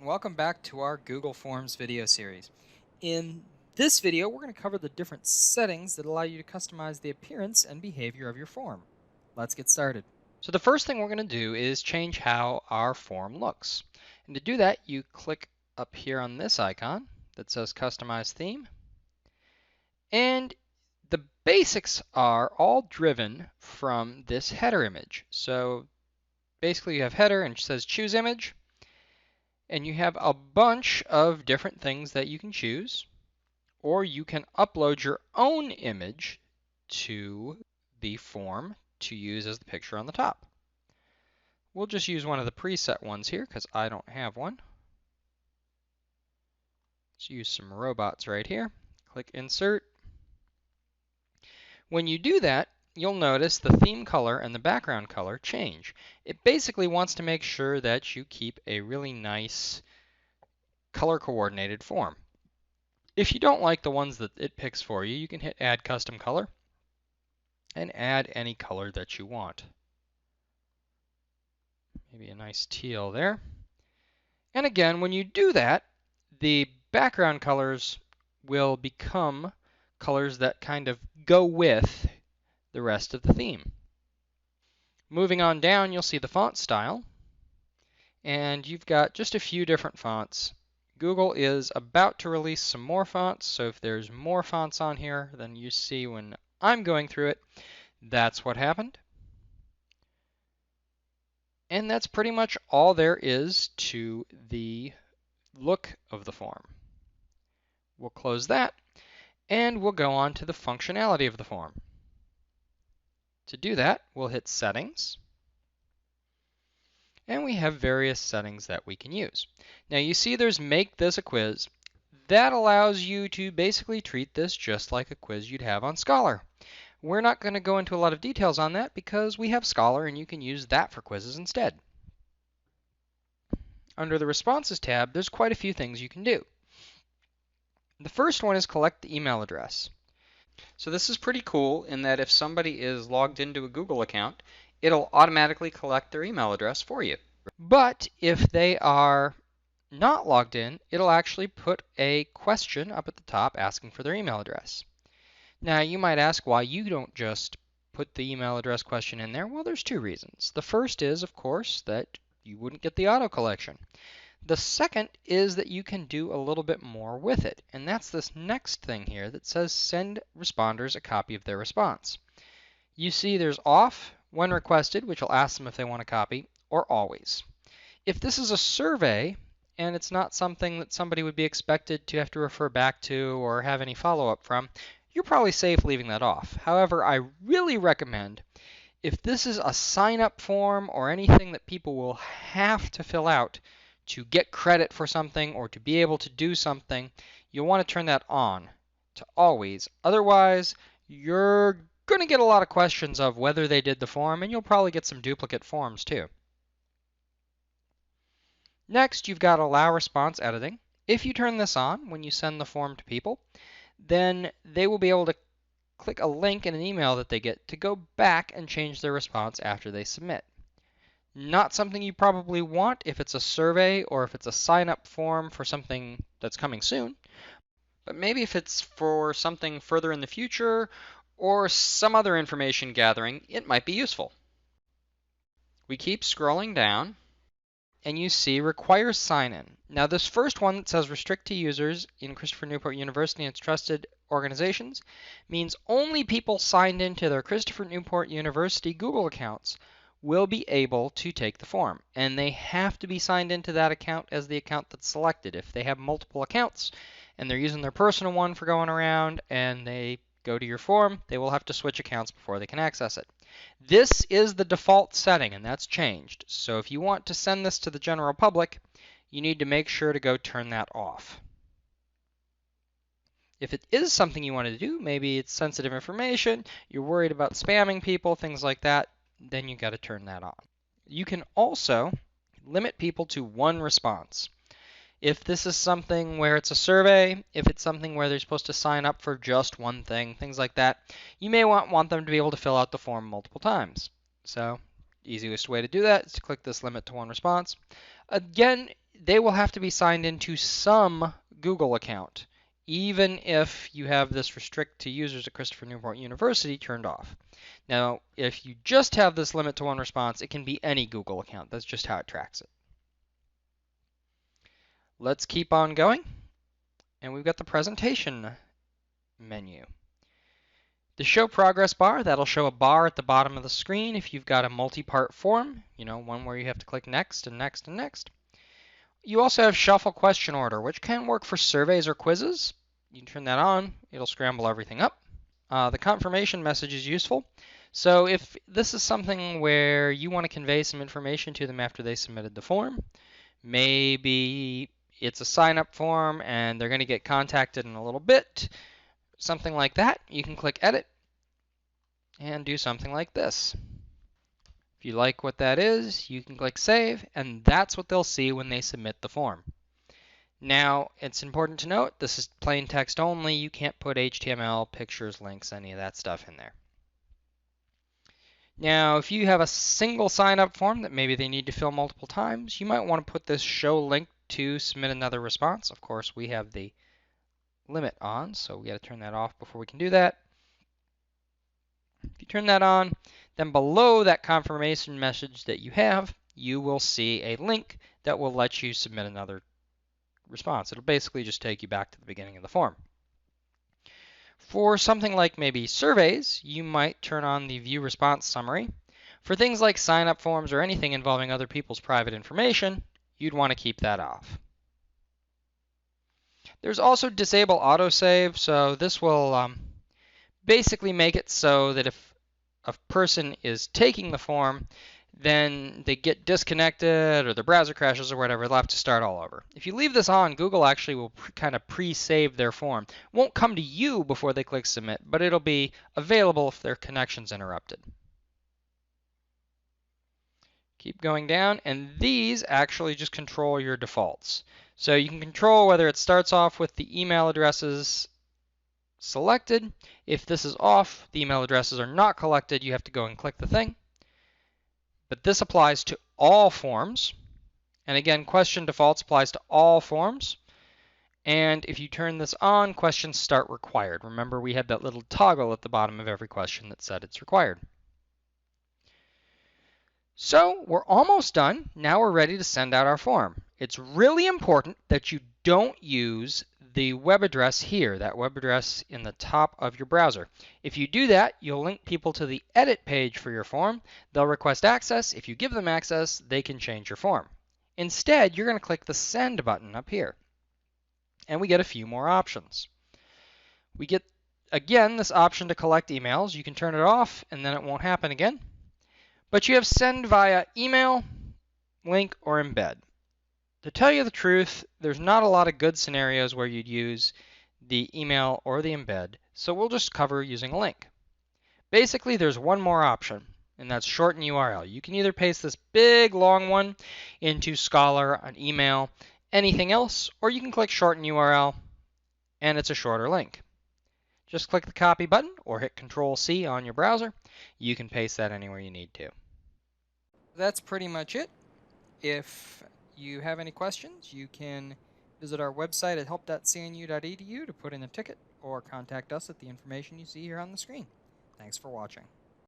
Welcome back to our Google Forms video series. In this video, we're going to cover the different settings that allow you to customize the appearance and behavior of your form. Let's get started. So the first thing we're going to do is change how our form looks. And to do that, you click up here on this icon that says Customize Theme. And the basics are all driven from this header image. So basically you have header and it says Choose Image. And you have a bunch of different things that you can choose, or you can upload your own image to the form to use as the picture on the top. We'll just use one of the preset ones here because I don't have one. Let's use some robots right here. Click Insert. When you do that, you'll notice the theme color and the background color change. It basically wants to make sure that you keep a really nice color coordinated form. If you don't like the ones that it picks for you, you can hit Add Custom Color and add any color that you want. Maybe a nice teal there. And again, when you do that, the background colors will become colors that kind of go with the rest of the theme. Moving on down, you'll see the font style. And you've got just a few different fonts. Google is about to release some more fonts, so if there's more fonts on here than you see when I'm going through it, that's what happened. And that's pretty much all there is to the look of the form. We'll close that, and we'll go on to the functionality of the form. To do that, we'll hit Settings, and we have various settings that we can use. Now you see there's Make This a Quiz. That allows you to basically treat this just like a quiz you'd have on Scholar. We're not going to go into a lot of details on that because we have Scholar and you can use that for quizzes instead. Under the Responses tab, there's quite a few things you can do. The first one is collect the email address. So this is pretty cool in that if somebody is logged into a Google account, it'll automatically collect their email address for you. But if they are not logged in, it'll actually put a question up at the top asking for their email address. Now you might ask why you don't just put the email address question in there. Well, there's two reasons. The first is, of course, that you wouldn't get the auto collection. The second is that you can do a little bit more with it, and that's this next thing here that says send responders a copy of their response. You see there's off, when requested, which will ask them if they want a copy, or always. If this is a survey and it's not something that somebody would be expected to have to refer back to or have any follow-up from, you're probably safe leaving that off. However, I really recommend if this is a sign-up form or anything that people will have to fill out to get credit for something or to be able to do something, you'll want to turn that on to always. Otherwise, you're going to get a lot of questions of whether they did the form, and you'll probably get some duplicate forms too. Next, you've got Allow Response Editing. If you turn this on when you send the form to people, then they will be able to click a link in an email that they get to go back and change their response after they submit. Not something you probably want if it's a survey or if it's a sign-up form for something that's coming soon, but maybe if it's for something further in the future or some other information gathering, it might be useful. We keep scrolling down, and you see Require Sign-In. Now this first one that says Restrict to Users in Christopher Newport University and its trusted organizations means only people signed into their Christopher Newport University Google accounts will be able to take the form, and they have to be signed into that account as the account that's selected. If they have multiple accounts and they're using their personal one for going around and they go to your form, they will have to switch accounts before they can access it. This is the default setting, and that's changed. So if you want to send this to the general public, you need to make sure to go turn that off. If it is something you want to do, maybe it's sensitive information, you're worried about spamming people, things like that, then you got to turn that on. You can also limit people to one response. If this is something where it's a survey, if it's something where they're supposed to sign up for just one thing, things like that, you may want them to be able to fill out the form multiple times. So, easiest way to do that is to click this limit to one response. Again, they will have to be signed into some Google account, even if you have this restrict to users at Christopher Newport University turned off. Now, if you just have this limit to one response, it can be any Google account. That's just how it tracks it. Let's keep on going. And we've got the presentation menu. The show progress bar, that'll show a bar at the bottom of the screen if you've got a multi-part form, one where you have to click next and next and next. You also have shuffle question order, which can work for surveys or quizzes. You can turn that on, it'll scramble everything up. The confirmation message is useful. So if this is something where you want to convey some information to them after they submitted the form, maybe it's a sign-up form and they're going to get contacted in a little bit, something like that, you can click Edit and do something like this. If you like what that is, you can click Save, and that's what they'll see when they submit the form. Now, it's important to note, this is plain text only. You can't put HTML, pictures, links, any of that stuff in there. Now, if you have a single sign-up form that maybe they need to fill multiple times, you might want to put this show link to submit another response. Of course, we have the limit on, so we got to turn that off before we can do that. If you turn that on, then below that confirmation message that you have, you will see a link that will let you submit another response. It'll basically just take you back to the beginning of the form. For something like maybe surveys, you might turn on the view response summary. For things like sign-up forms or anything involving other people's private information, you'd want to keep that off. There's also disable autosave, so this will basically make it so that if a person is taking the form, then they get disconnected or the browser crashes or whatever, they'll have to start all over. If you leave this on, Google actually will kind of pre-save their form. It won't come to you before they click submit, but it'll be available if their connection's interrupted. Keep going down, and these actually just control your defaults. So you can control whether it starts off with the email addresses selected. If this is off, the email addresses are not collected, you have to go and click the thing. But this applies to all forms. And again, question defaults applies to all forms. And if you turn this on, questions start required. Remember, we had that little toggle at the bottom of every question that said it's required. So we're almost done. Now we're ready to send out our form. It's really important that you don't use the web address here, that web address in the top of your browser. If you do that, you'll link people to the edit page for your form. They'll request access. If you give them access, they can change your form. Instead, you're going to click the send button up here. And we get a few more options. We get, again, this option to collect emails. You can turn it off and then it won't happen again. But you have send via email, link, or embed. To tell you the truth, there's not a lot of good scenarios where you'd use the email or the embed, so we'll just cover using a link. Basically, there's one more option, and that's shorten URL. You can either paste this big long one into Scholar, an email, anything else, or you can click shorten URL, and it's a shorter link. Just click the copy button or hit Control-C on your browser. You can paste that anywhere you need to. That's pretty much it. If you have any questions, you can visit our website at help.cnu.edu to put in a ticket or contact us at the information you see here on the screen. Thanks for watching.